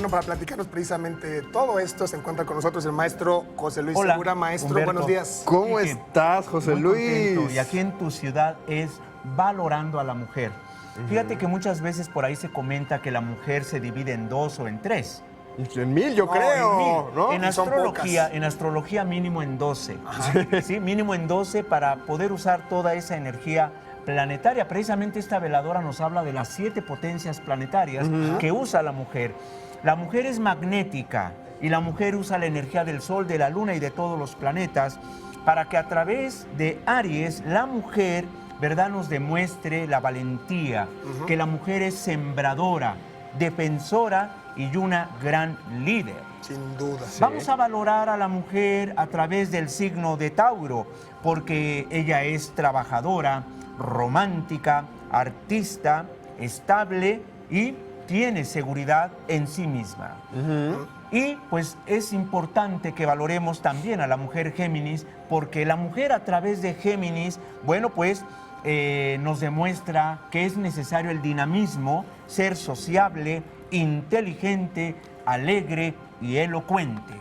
Bueno, para platicarnos precisamente de todo esto, se encuentra con nosotros el maestro José Luis Hola, Segura. Maestro, Humberto. buenos días. ¿Cómo Quique, estás, José muy Luis? contento. Y aquí en tu ciudad es valorando a la mujer. Fíjate que muchas veces por ahí se comenta que la mujer se divide en 2 o en 3. En 1000, yo No, creo, en 1000. ¿no? En Y son astrología, pocas. en astrología mínimo en 12. ¿Sí? Mínimo en 12 para poder usar toda esa energía planetaria. Precisamente esta veladora nos habla de las 7 potencias planetarias que usa la mujer. La mujer es magnética y la mujer usa la energía del Sol, de la Luna y de todos los planetas para que a través de Aries la mujer, ¿verdad?, nos demuestre la valentía, que la mujer es sembradora, defensora y una gran líder. Sin duda. Vamos a valorar a la mujer a través del signo de Tauro, porque ella es trabajadora, romántica, artista, estable y tiene seguridad en sí misma. Y pues es importante que valoremos también a la mujer Géminis, porque la mujer a través de Géminis, bueno, pues nos demuestra que es necesario el dinamismo, ser sociable, inteligente, alegre y elocuente.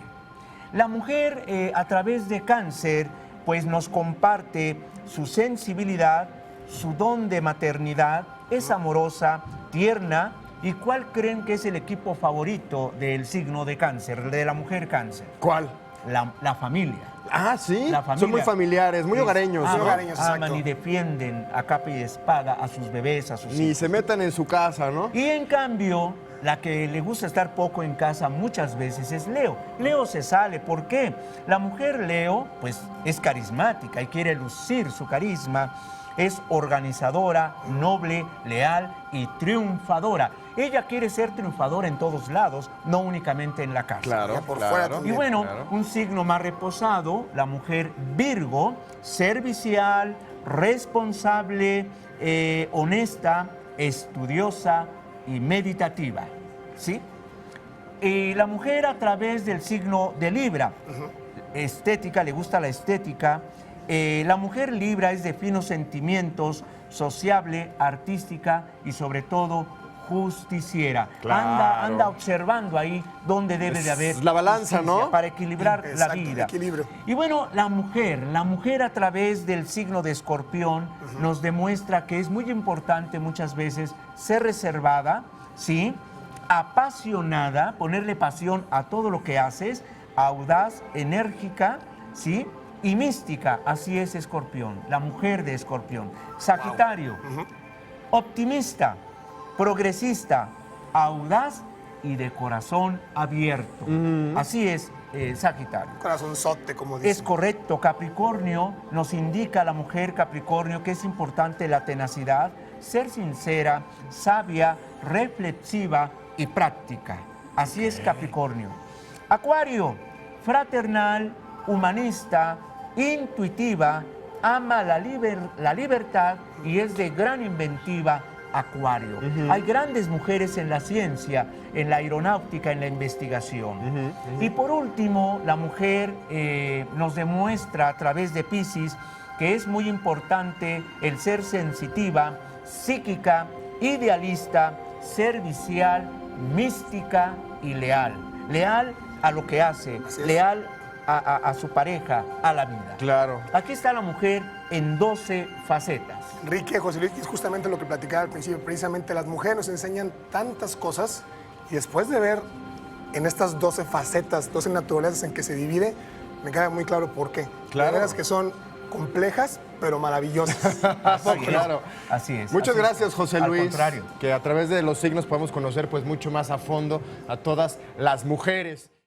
La mujer a través de Cáncer pues nos comparte su sensibilidad, su don de maternidad, es amorosa, tierna. ¿Y cuál creen que es el equipo favorito del signo de Cáncer, de la mujer Cáncer? ¿Cuál? La familia. Ah, sí. La familia. Son muy familiares, muy hogareños. Muy ¿no? hogareños, exacto. Aman y defienden a capa y espada a sus bebés, a sus Ni hijos. se metan en su casa, ¿no? Y en cambio, la que le gusta estar poco en casa muchas veces es Leo. Leo se sale, ¿por qué? La mujer Leo, pues, es carismática y quiere lucir su carisma. Es organizadora, noble, leal y triunfadora. Ella quiere ser triunfadora en todos lados, no únicamente en la casa. Claro, Ya por claro. fuera Y también. bueno, Claro. un signo más reposado, la mujer Virgo, servicial, responsable, honesta, estudiosa y meditativa. ¿Sí? Y la mujer a través del signo de Libra, estética, le gusta la estética. La mujer Libra es de finos sentimientos, sociable, artística y sobre todo justiciera. Claro. Anda observando ahí dónde debe de haber la balanza, justicia ¿no? para equilibrar la Exacto, vida. equilibrio. Y bueno, la mujer a través del signo de Escorpión nos demuestra que es muy importante muchas veces ser reservada, ¿sí?, apasionada, ponerle pasión a todo lo que haces, audaz, enérgica, ¿sí?, y mística. Así es Escorpión, la mujer de Escorpión. Sagitario, optimista, progresista, audaz y de corazón abierto. Así es Sagitario. Corazonzote, como dicen. Es correcto. Capricornio nos indica a la mujer Capricornio que es importante la tenacidad, ser sincera, sabia, reflexiva y práctica. Así es Capricornio. Acuario, fraternal, humanista, intuitiva, ama la libertad y es de gran inventiva. Acuario. Hay grandes mujeres en la ciencia, en la aeronáutica, en la investigación. Y por último, la mujer nos demuestra a través de Piscis que es muy importante el ser sensitiva, psíquica, idealista, servicial, mística y leal. Leal a lo que hace, Así es. leal a su pareja, a la vida. Claro. Aquí está la mujer en 12 facetas. Enrique, José Luis, es justamente lo que platicaba al principio. Precisamente las mujeres nos enseñan tantas cosas y después de ver en estas 12 facetas, 12 naturalezas en que se divide, me queda muy claro por qué. Claro. De veras que son complejas, pero maravillosas. Así es. Claro. Así es. Muchas así es. gracias, José Al Luis. contrario. Que a través de los signos podemos conocer pues mucho más a fondo a todas las mujeres.